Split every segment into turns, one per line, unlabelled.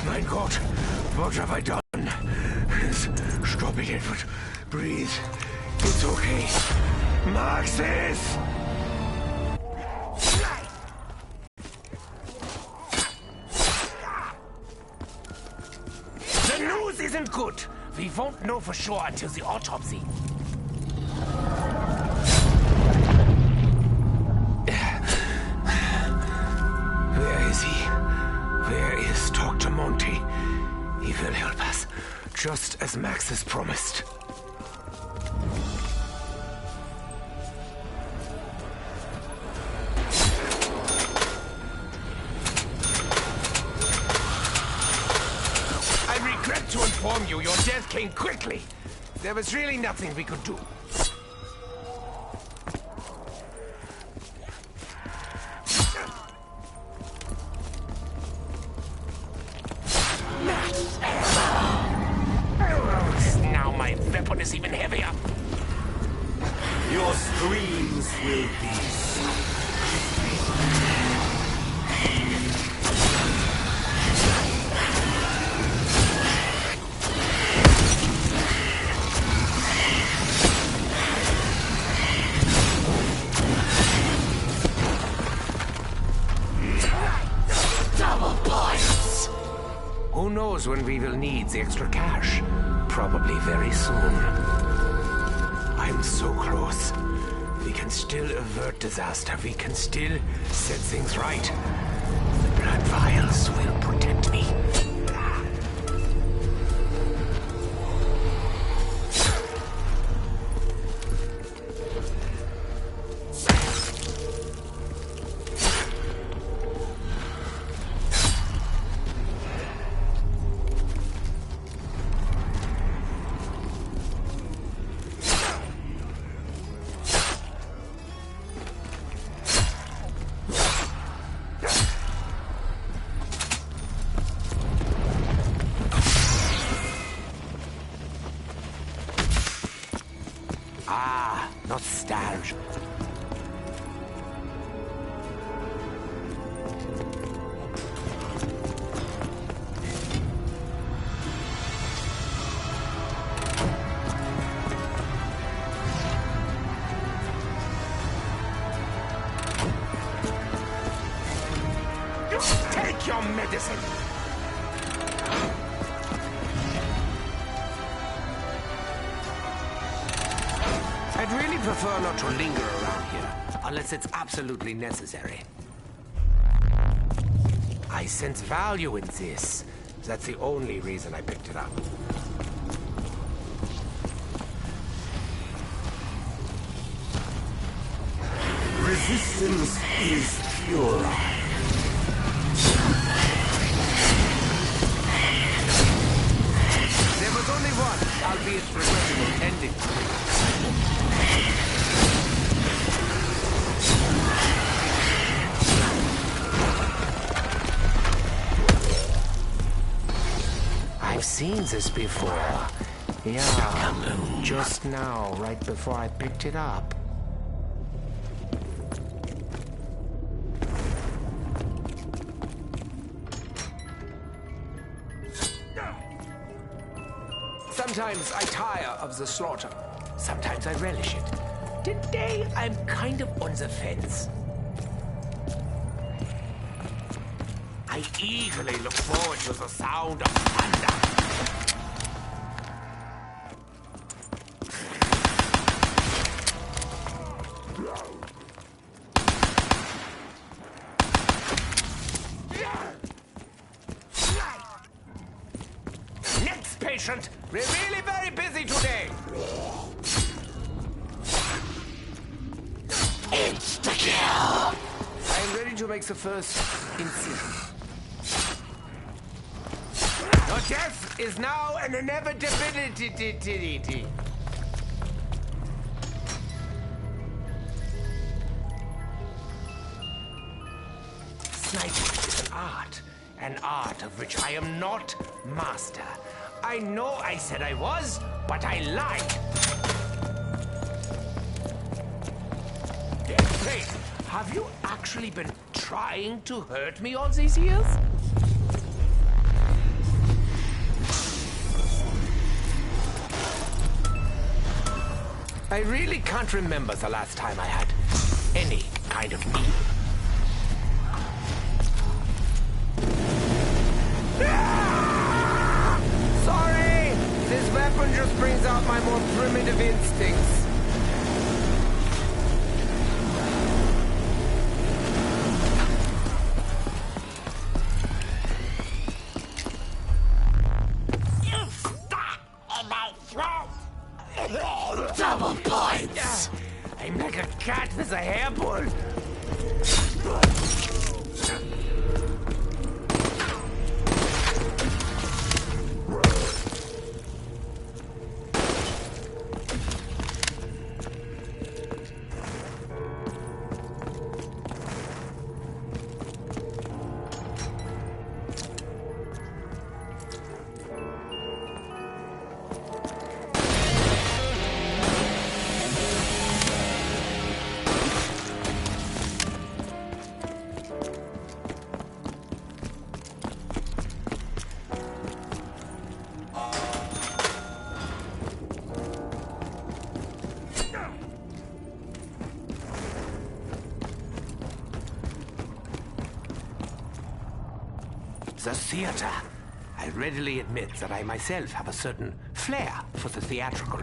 Mein Gott, what have I done? Stop it, Edward. Breathe. It's okay. Marxist! The news isn't good. We won't know for sure until the autopsy. Where is he? Where is Dr. Monty? He will help us, just as Max has promised. I regret to inform you, your death came quickly. There was really nothing we could do. Now my weapon is even heavier.
Your screams will be
double points. Who knows when we will need the extra cash? Probably very soon. I'm so close. We can still avert disaster. We can still set things right. The blood vials will protect me. Nostalgia. Take your medicine. I'd really prefer not to linger around here, unless it's absolutely necessary. I sense value in this. That's the only reason I picked it up.
resistance is pure.
There was only one, albeit regrettable, ending. I've seen this before. Yeah, just now, right before I picked it up. Sometimes I tire of the slaughter. Sometimes I relish it. Today, I'm kind of on the fence. I eagerly look forward to the sound of thunder. Next patient! We're really very busy today! Insta-kill! I'm ready to make the first incision. Your death is now an inevitability. Sniping is an art of which I am not master. I know I said I was, but I lied. Wait, have you actually been trying to hurt me all these years? I really can't remember the last time I had any kind of meal. Ah! Sorry! This weapon just brings out my more primitive instincts.
Double points!
I'm like a cat with a hairball. The theater. I readily admit that I myself have a certain flair for the theatrical.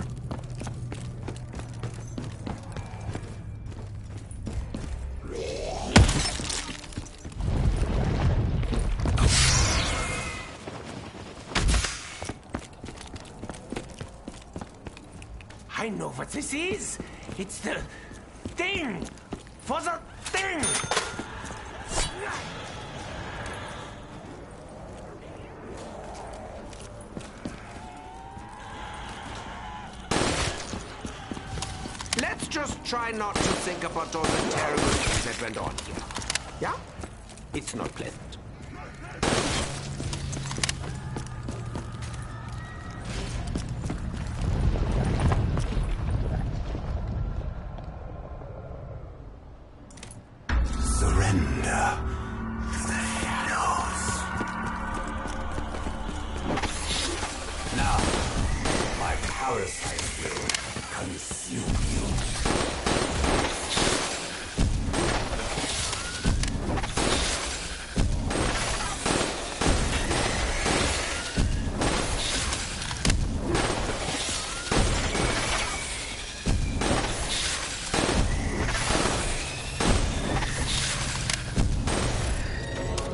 I know what this is. It's the thing for the thing. Let's just try not to think about all the terrible things that went on here. Yeah? It's not pleasant.
Surrender to the shadows. Now, my parasite will consume you.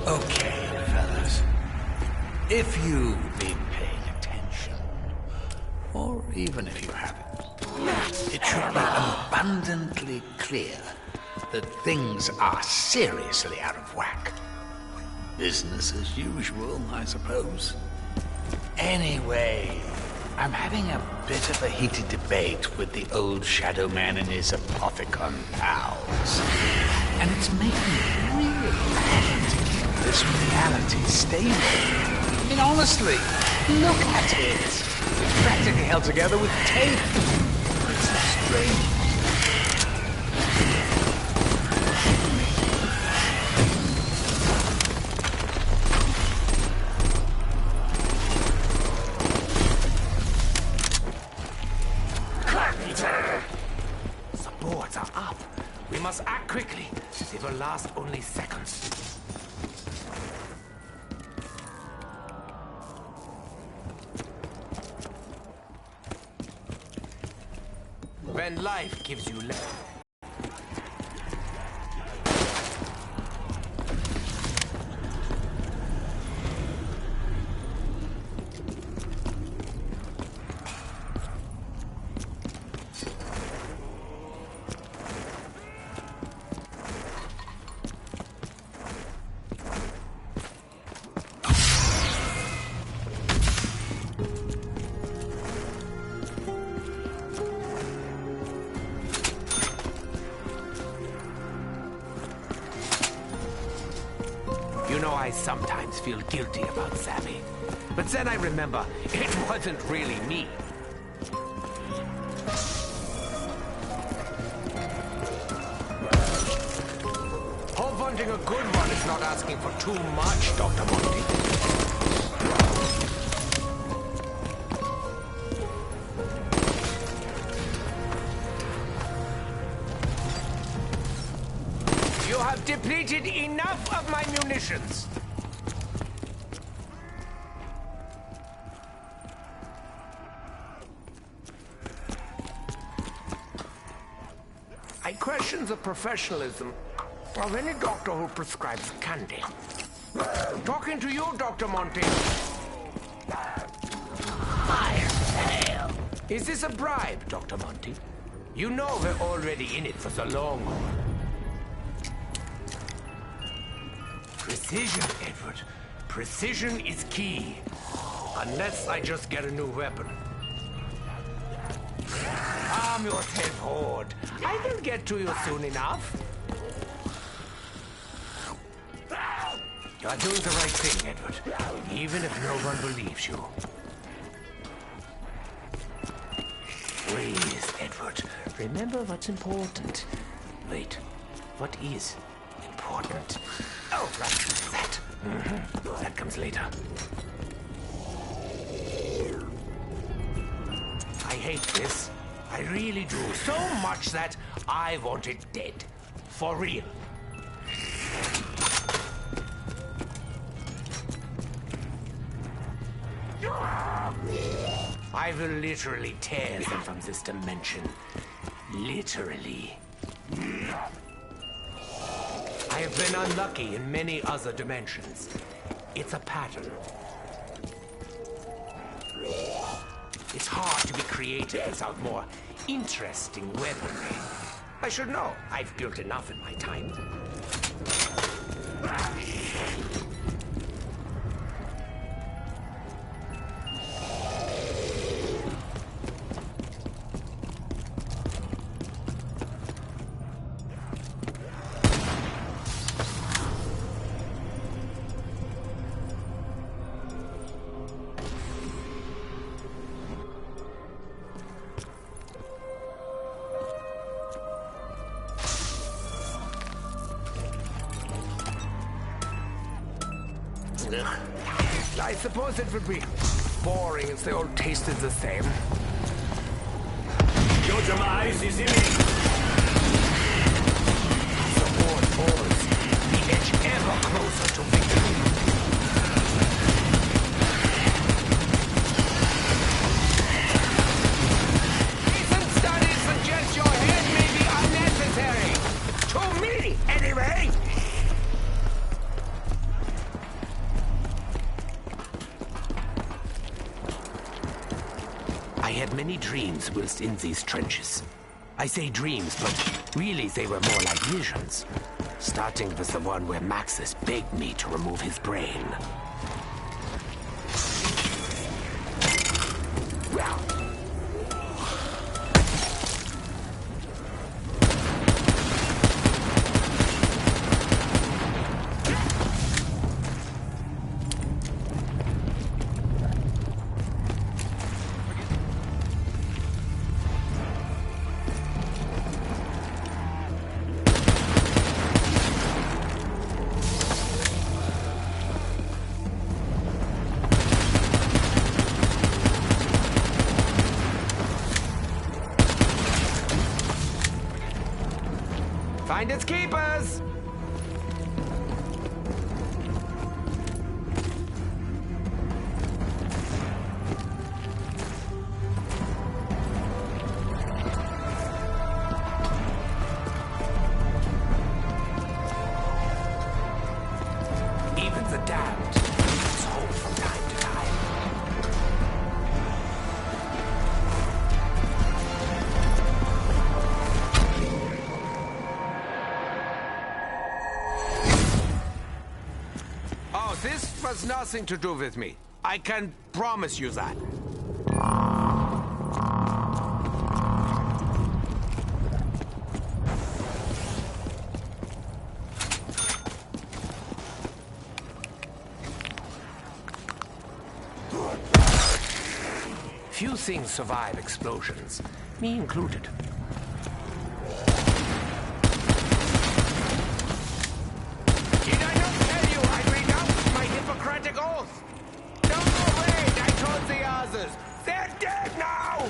Okay, fellas. If you've been paying attention, or even if you haven't, it should be abundantly clear that things are seriously out of whack. Business as usual, I suppose. Anyway, I'm having a bit of a heated debate with the old Shadow Man and his Apothicon pals. And it's making it really hard to keep this reality stable. I mean, honestly, look at it. It's practically held together with tape. It's strange.
The boards are up. We must act quickly. They will last only seconds. When life gives you You know, I sometimes feel guilty about Sammy. But then I remember, it wasn't really me. Hope hunting a good one is not asking for too much, Dr. Monty. You have depleted enough of my munitions. I question the professionalism of any doctor who prescribes candy. Talking to you, Dr. Monty. Fire sale. Is this a bribe, Dr. Monty? You know we're already in it for the long haul. Precision, Edward. Precision is key. Unless I just get a new weapon. Calm yourself, Horde. I will get to you soon enough. You are doing the right thing, Edward. Even if no one believes you. Breathe, Edward. Remember what's important. Wait, what is important? Oh, right, that. That comes later. I hate this. I really do. So much that I want it dead. For real. I will literally tear them from this dimension. Literally. I have been unlucky in many other dimensions. It's a pattern. It's hard to be creative without more interesting weaponry. I should know. I've built enough in my time. I suppose it would be boring if they all tasted the same.
Your demise is imminent.
The Horde falls, the edge ever closer to victory. Recent studies suggest your head may be unnecessary. To me, anyway. I had many dreams whilst in these trenches. I say dreams, but really they were more like visions. Starting with the one where Maxis begged me to remove his brain. Find its keepers! Even the damned lose hope from time to time. This has nothing to do with me. I can promise you that. Few things survive explosions, me included. Did I not tell you I renounced my Hippocratic oath? No, wait, I told the others. They're dead now!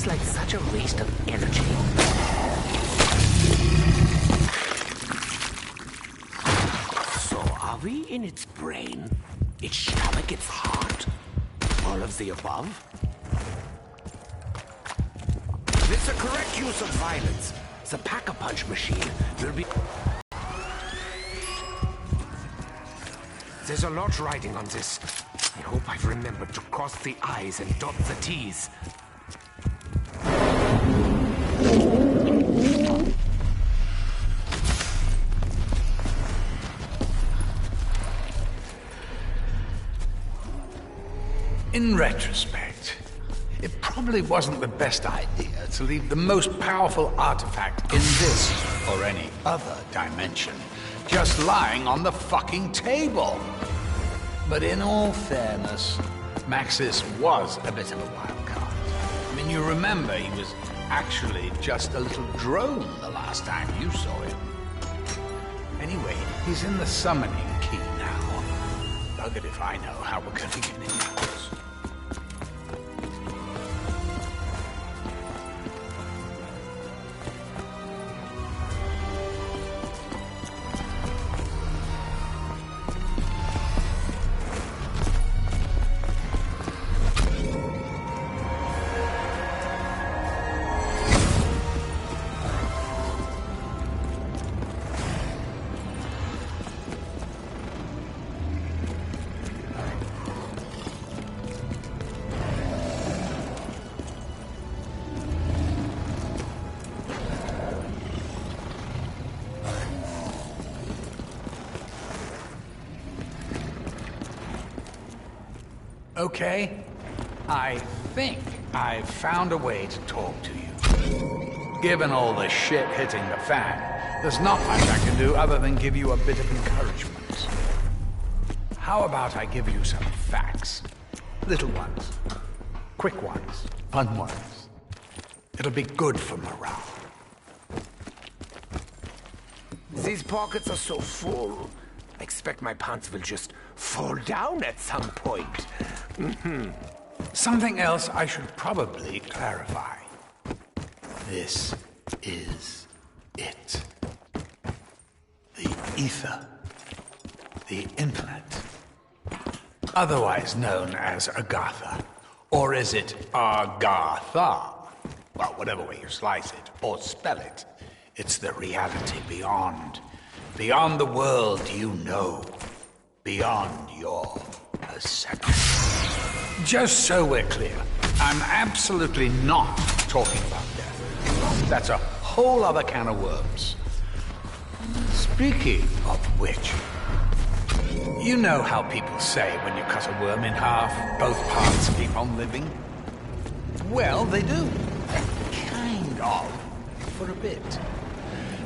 seems like such a waste of energy. So are we in its brain, its stomach, its heart? All of the above? It's a correct use of violence. The pack-a-punch machine will be... There's a lot riding on this. I hope I've remembered to cross the I's and dot the T's.
In retrospect, it probably wasn't the best idea to leave the most powerful artifact in this or any other dimension just lying on the fucking table. But in all fairness, Maxis was a bit of a wild card. I mean, you remember he was actually just a little drone the last time you saw him. Anyway, he's in the summoning key now. Buggered if I know how we're gonna get in out. Okay, I think I've found a way to talk to you. Given all the shit hitting the fan, there's not much I can do other than give you a bit of encouragement. How about I give you some facts? Little ones, quick ones, fun ones. It'll be good for morale.
These pockets are so full. I expect my pants will just fall down at some point.
Something else I should probably clarify. This is it. The ether. The infinite. Otherwise known as Agartha. Or is it Agartha? Well, whatever way you slice it or spell it, it's the reality beyond. Beyond the world you know. Beyond your perception. Just so we're clear, I'm absolutely not talking about death. That's a whole other can of worms. Speaking of which, you know how people say when you cut a worm in half, both parts keep on living? Well, they do. Kind of. For a bit.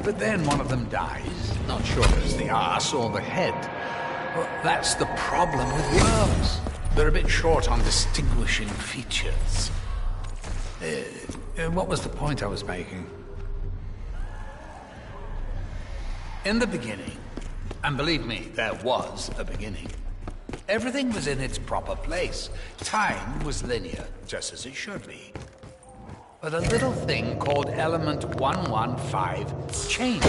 But then one of them dies. Not sure if it's the arse or the head. Well, that's the problem with worms. They're a bit short on distinguishing features. What was the point I was making? In the beginning, and believe me, there was a beginning, everything was in its proper place. Time was linear, just as it should be. But a little thing called element 115 changed.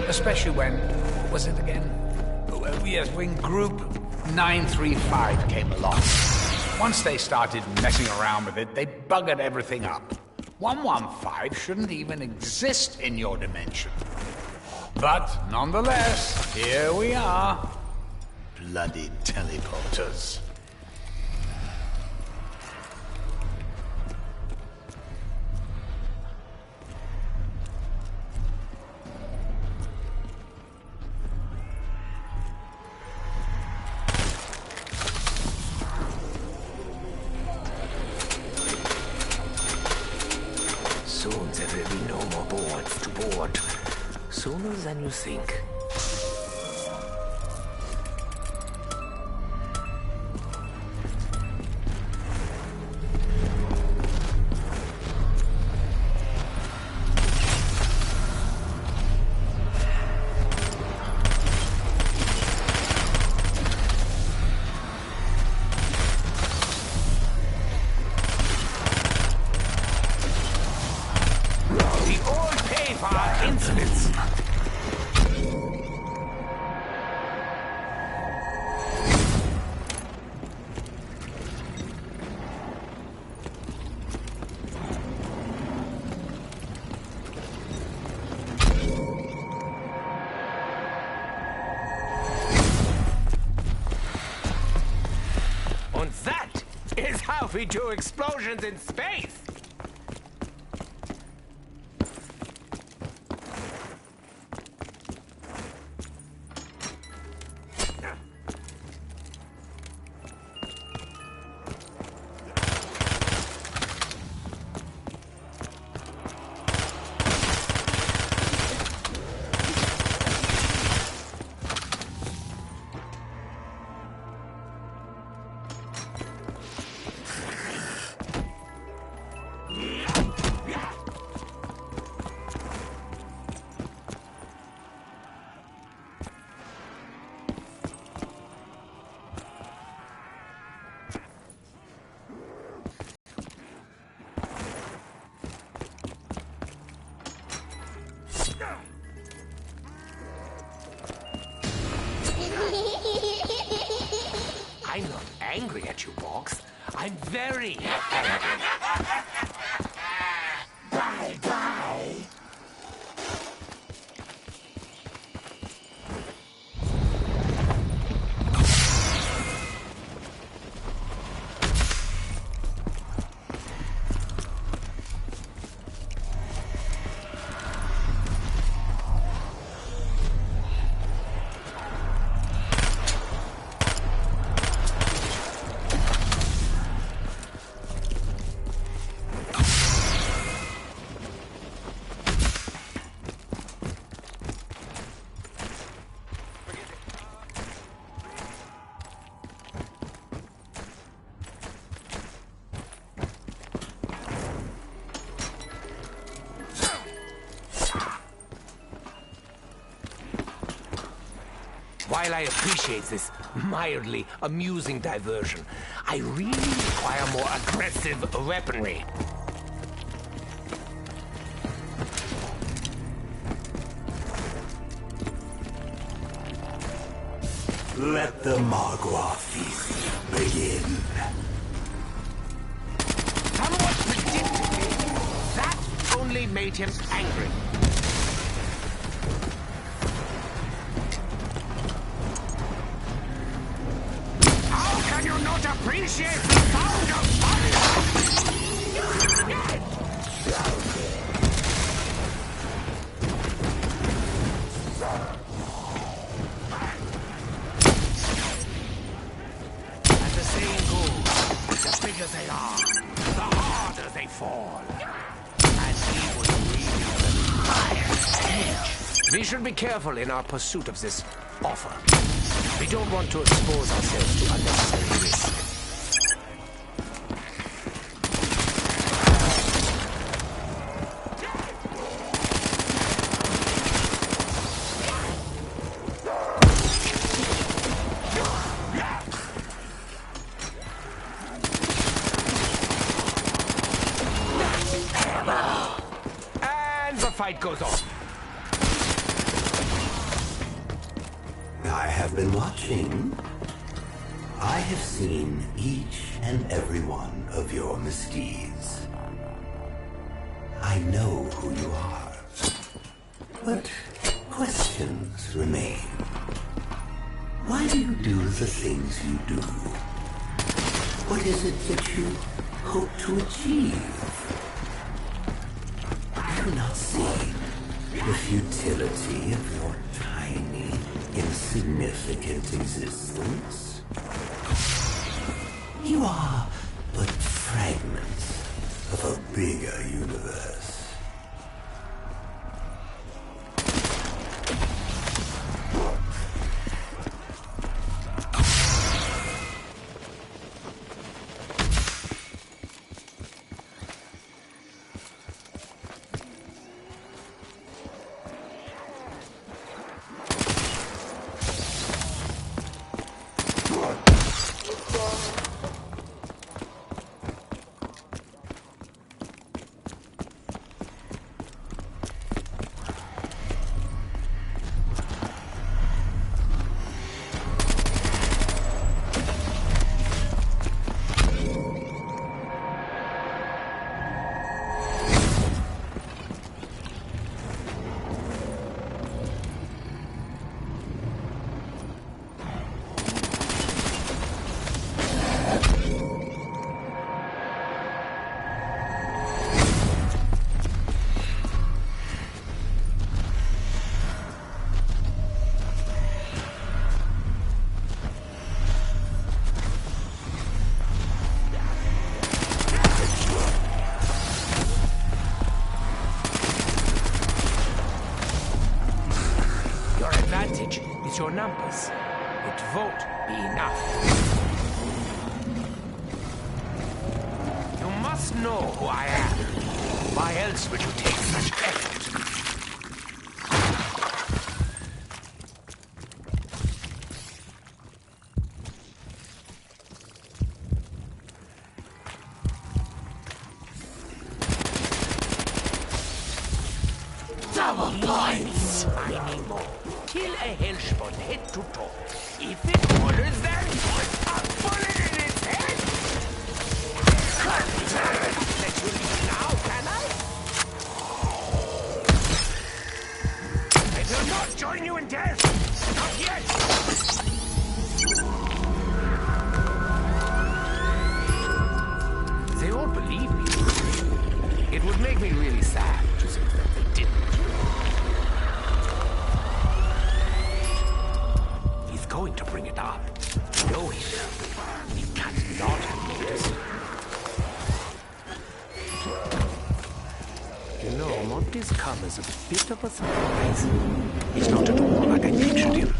Especially when, what was it again? Yes, when group 935 came along. Once they started messing around with it, they buggered everything up. 115 shouldn't even exist in your dimension. But nonetheless, here we are. Bloody teleporters.
Soon there will be no more boards to board. Sooner than you think. insolence! And that is how we do explosions in space! I'm not angry at you, Box. I'm very angry. Bye-bye. While I appreciate this mildly amusing diversion, I really require more aggressive weaponry.
Let the Magua feast begin.
Somewhat predictably, that only made him angry. How can you not appreciate the sound of fire? As the saying goes, the bigger they are, the harder they fall. And he was really the highest edge. We should be careful in our pursuit of this offer. We don't want to expose ourselves to unnecessary risk. And the fight goes on.
I have been watching. I have seen each and every one of your misdeeds. I know who you are. But questions remain. Why do you do the things you do? What is it that you hope to achieve? Do you not see the futility of your tiny, insignificant existence? You are but fragments of a bigger universe.
who I am. Why else would you take such effort?
Double points!
I need more. Kill a Hellspawn head to toe. If it orders them, a bullet in its head! Can't let you leave now, can I? I will not join you in death! Not yet! They won't believe me. It would make me really sad to think that they didn't. He's going to bring it up. No, he will. He cannot have noticed. You know, Monty's come as a bit of a surprise. He's not at all like I pictured him.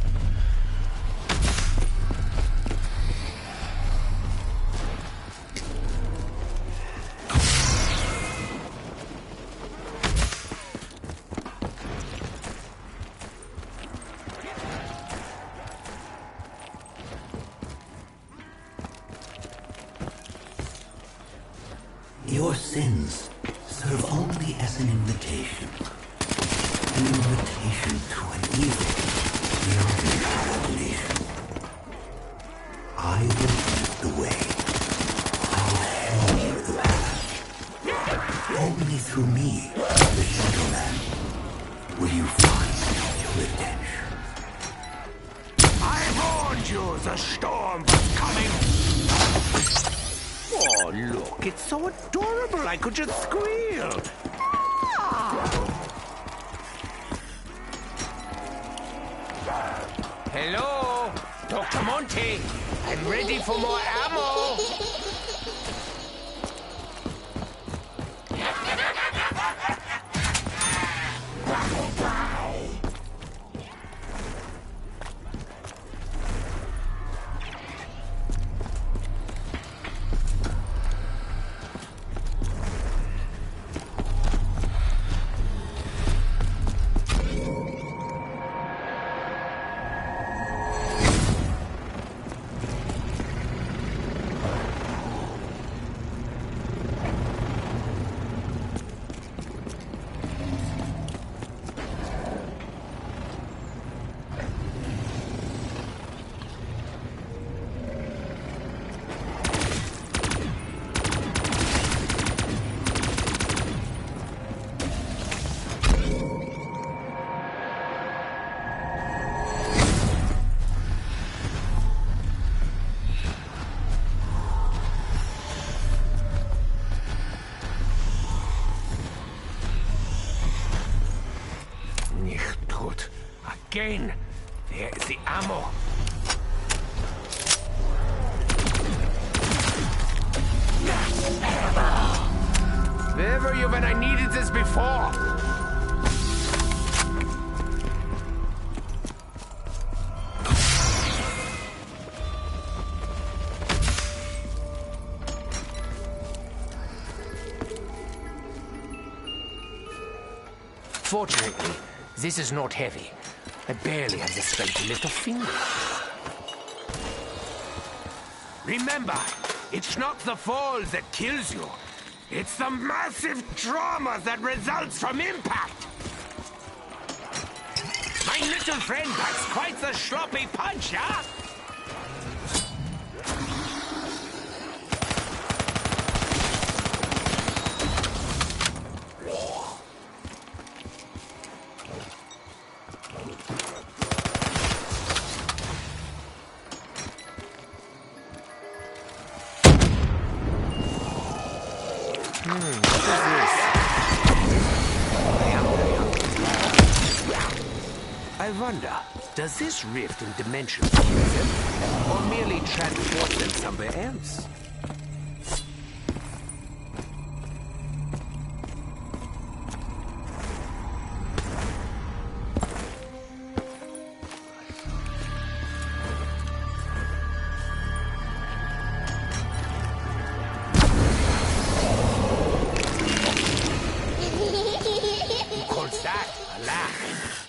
Your sins serve only as an invitation. An invitation to an evil beyond imagination. I will lead the way. I will show you the path. Only through me, the Shadow Man, will you find your redemption.
I warned you, the storm was coming! Oh, look, it's so adorable, I could just squeal. Hello, Dr. Monty. I'm ready for more ammo. Again, there is the ammo. Where were you when I needed this before? Fortunately, this is not heavy. I barely have the strength to lift a finger. Remember, it's not the fall that kills you. It's the massive trauma that results from impact. My little friend packs quite the sloppy punch, huh? I wonder, does this rift in dimensions kill them, or merely transport them somewhere else? laugh.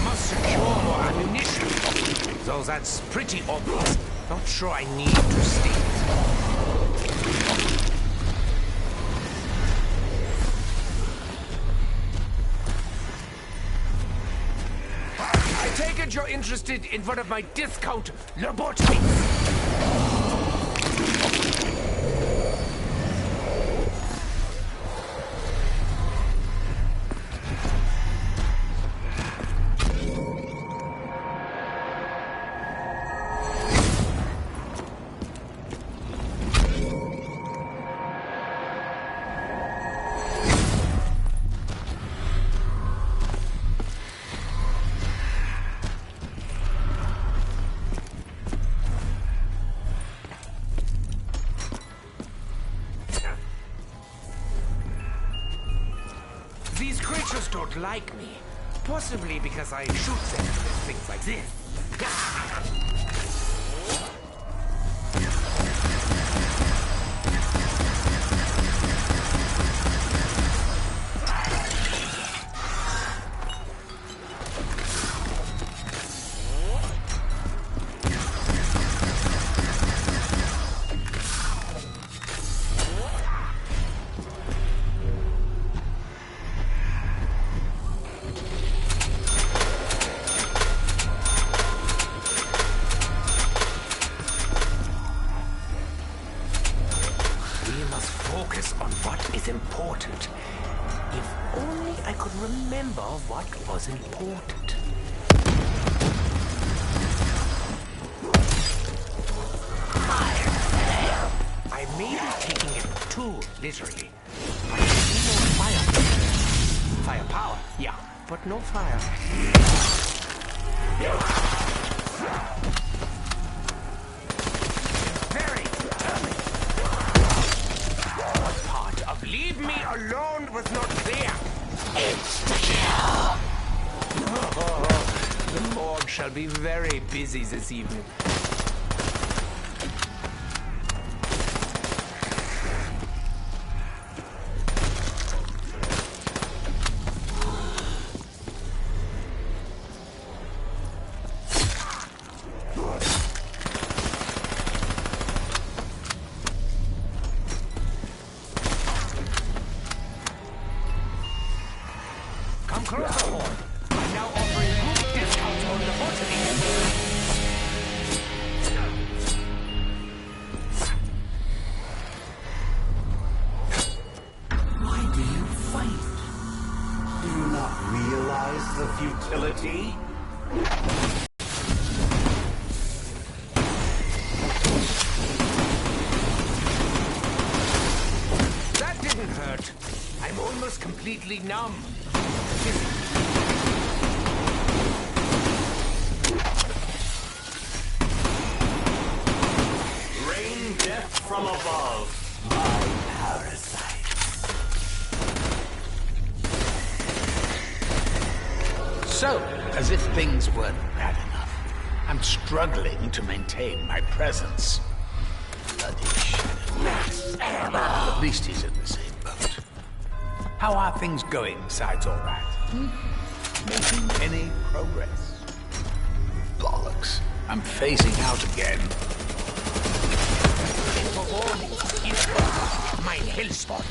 Must secure more ammunition. Though that's pretty obvious. Not sure I need to state it. I take it you're interested in one of my discount lobotomies. These creatures don't like me. Possibly because I shoot them with things like this. Focus on what is important. If only I could remember what was important. I may be taking it too literally. But I see no fire. Firepower, yeah, but no fire. Leave me alone was not clear. Insta-kill. Oh, the morgue shall be very busy this evening. Closer, Horn. I'm now offering group discounts on lobotomy.
Why do you fight? Do you not realize the futility?
That didn't hurt. I'm almost completely numb.
Rain death from above, my parasites.
So, as if things weren't bad enough, I'm struggling to maintain my presence. Bloody Shadow. At least he's in the same boat. How are things going besides all that? Making any progress? Bollocks. I'm phasing out again.
Mein Hellspot.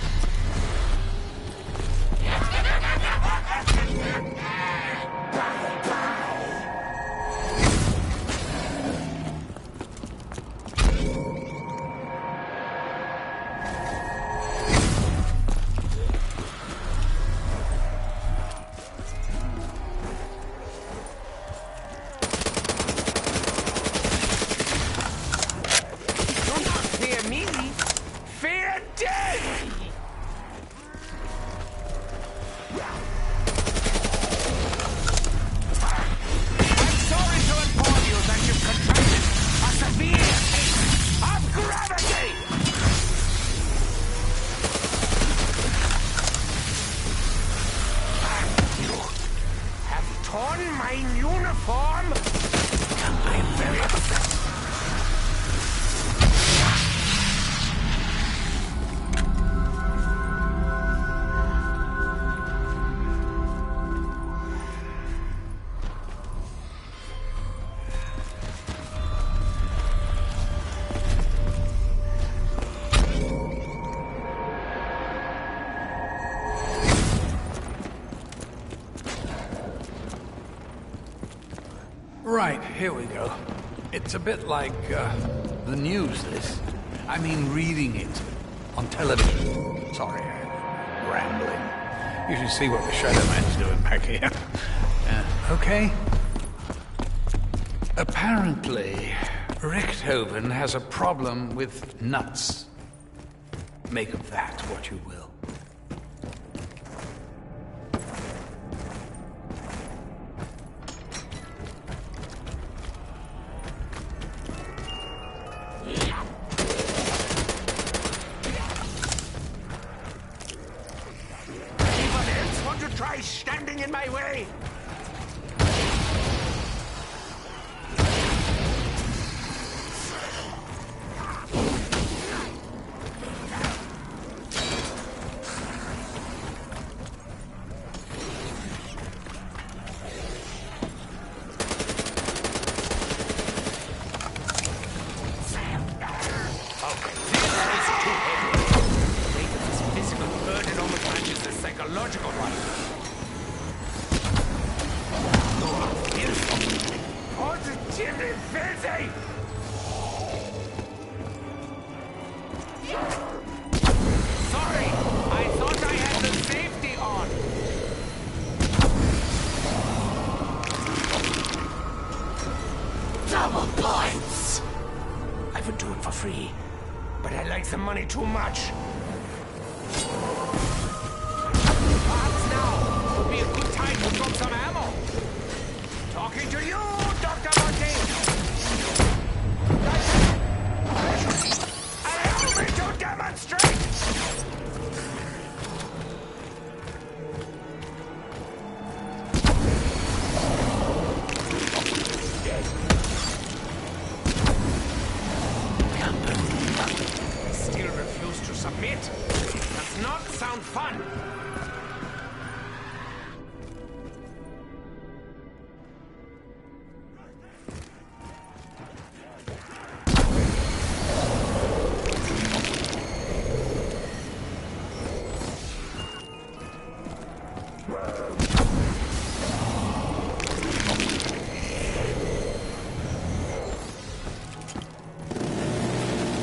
here we go. It's a bit like, the news, this. I mean, reading it on television. Sorry, I'm rambling. You should see what the Shadow Man's doing back here. Okay? Apparently, Richthofen has a problem with nuts. Make of that what you will.
Anyone else want to try standing in my way? Psychological one. Positively filthy! Sorry, I thought I had the safety on.
Double points!
I would do it for free, but I like the money too much. Perhaps now would be a good time to drop some ammo. Talking to you, Dr. Monty. Allow me to demonstrate. I still refuse to submit. It does not sound fun.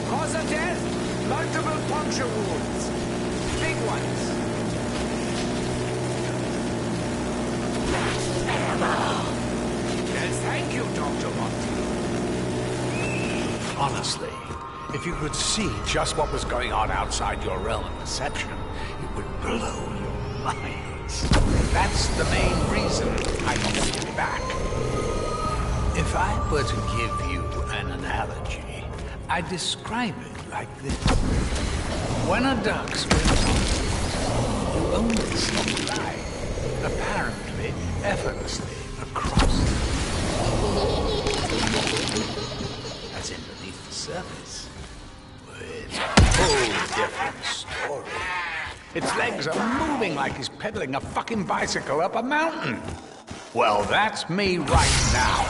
Cause of death, multiple puncture wounds. Big ones. Yes, thank you, Dr. Monty.
Honestly, if you could see just what was going on outside your realm of perception, it would blow your minds. That's the main reason I moved you back. If I were to give you an analogy, I'd describe it like this. When a duck swims on the water, you only see light, apparently effortlessly across it. As in beneath the surface. It's a whole different story. Its legs are moving like he's pedaling a fucking bicycle up a mountain. Well, that's me right now.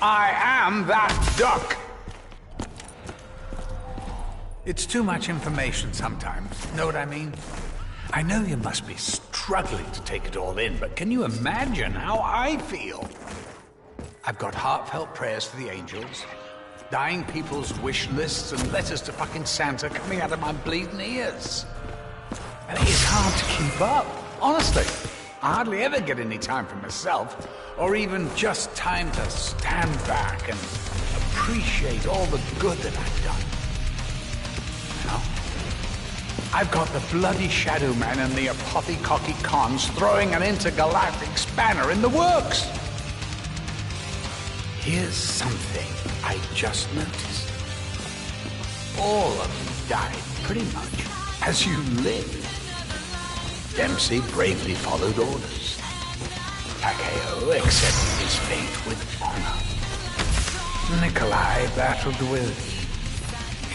I am that duck. It's too much information sometimes, know what I mean? I know you must be struggling to take it all in, but can you imagine how I feel? I've got heartfelt prayers for the angels, dying people's wish lists and letters to fucking Santa coming out of my bleeding ears. And it is hard to keep up, honestly. I hardly ever get any time for myself, or even just time to stand back and appreciate all the good that I've done. Now, I've got the bloody Shadow Man and the Apothecocky Cons throwing an intergalactic spanner in the works. Here's something I just noticed. All of you died pretty much as you lived. Dempsey bravely followed orders. Takeo accepted his fate with honor. Nikolai battled with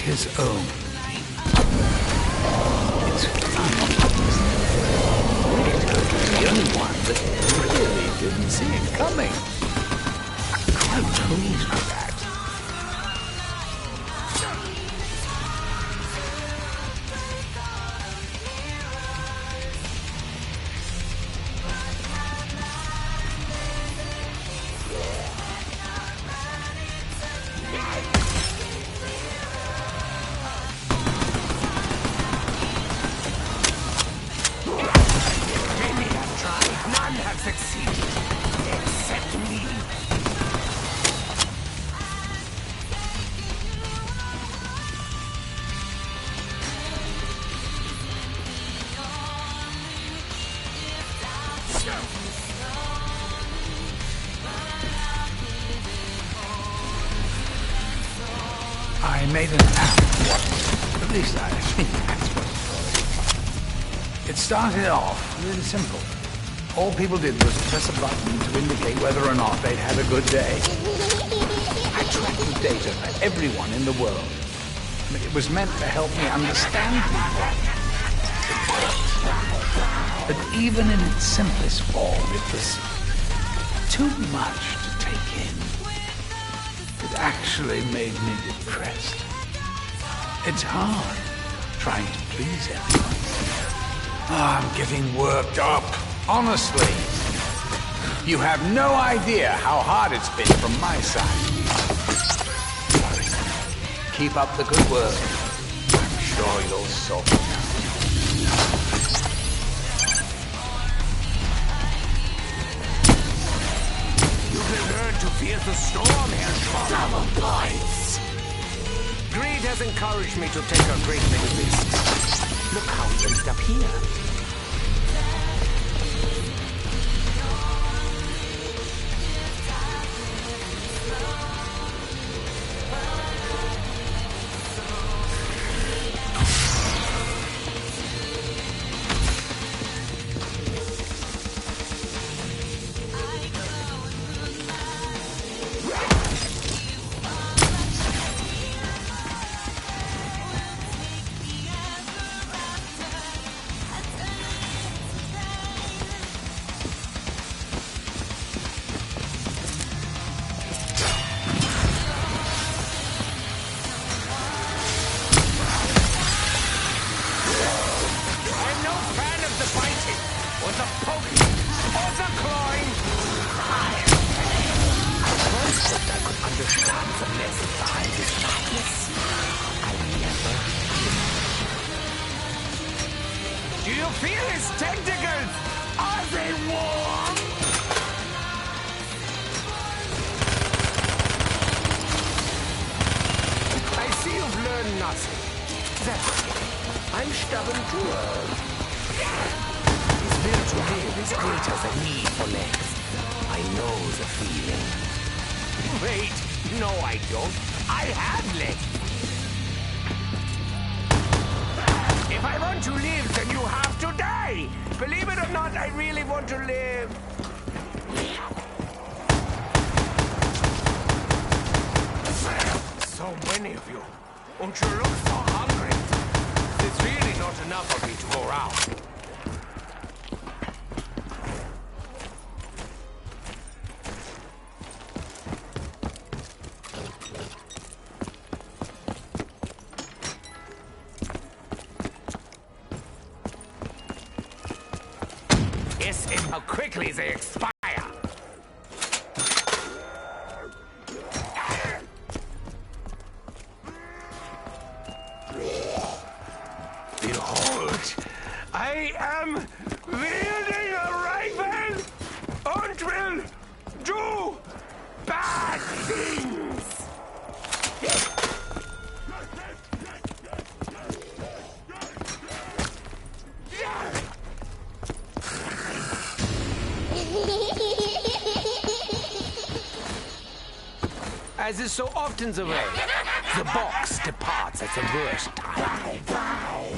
his own demons. It's funny, isn't it? Richard was the only one that really didn't see it coming. I'm quite pleased with that. I made an app. At least I think that's what it was. It started off really simple. All people did was press a button to indicate whether or not they'd had a good day. I tracked the data for everyone in the world. I mean, it was meant to help me understand people. It worked. But even in its simplest form, it was too much to take in. It actually made me depressed. It's hard trying to please everyone. Oh, I'm getting worked up. Honestly, you have no idea how hard it's been from my side. Keep up the good work. I'm sure you'll sort it out.
You will learn to fear the storm, Herr Schwab.
Double points.
Greed has encouraged me to take a great many risks. Look how we ended up here. Do you feel his tentacles? Are they warm? I see you've learned nothing. That's okay. I'm stubborn too. His will to live is greater than need for legs. I know the feeling. Wait, no I don't. I have legs. If I want to live, then you have to die. Believe it or not, I really want to live. So many of you. And you look so hungry. It's really not enough of me to go around. How quickly they expire. Behold, I am wielding a rifle and will do bad things. As is so often the way, the box departs at the worst time. Bye.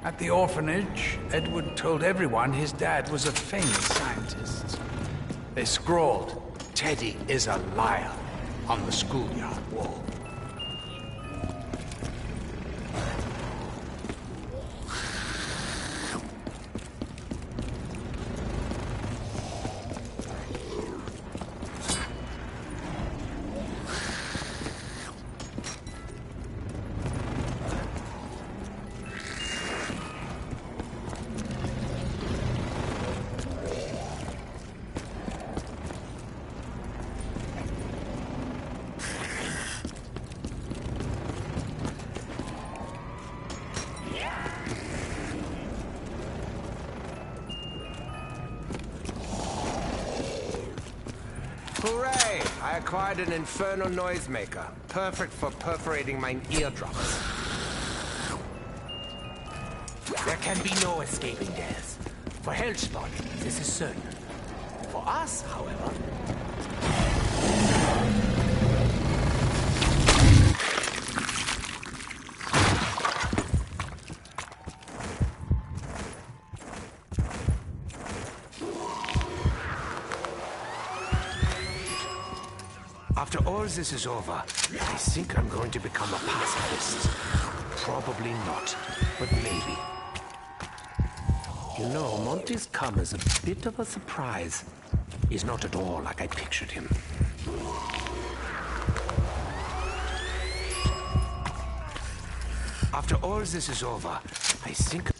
At the orphanage, Edward told everyone his dad was a famous scientist. They scrawled, "Teddy is a liar," on the schoolyard wall.
Hooray! I acquired an infernal noisemaker. Perfect for perforating my eardrums. There can be no escaping death. For Hellspot, this is certain. For us, however... After all this is over, I think I'm going to become a pacifist. Probably not, but maybe. You know, Monty's come as a bit of a surprise. He's not at all like I pictured him. After all this is over, I think...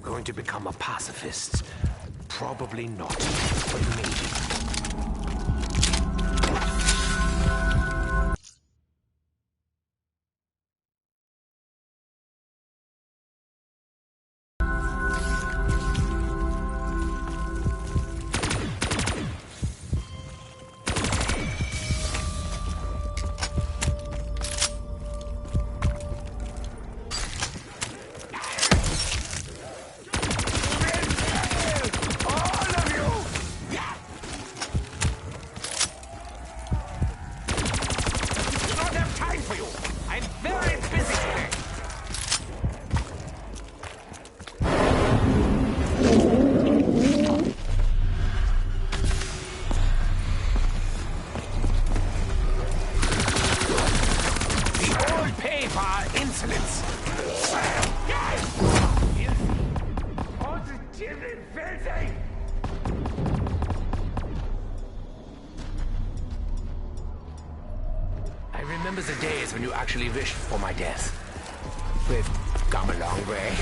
Going to become a pacifist. Probably not, but maybe. Remember the days when you actually wished for my death. We've come a long way.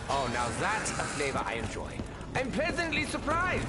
Oh, now that's a flavor I enjoy. I'm pleasantly surprised.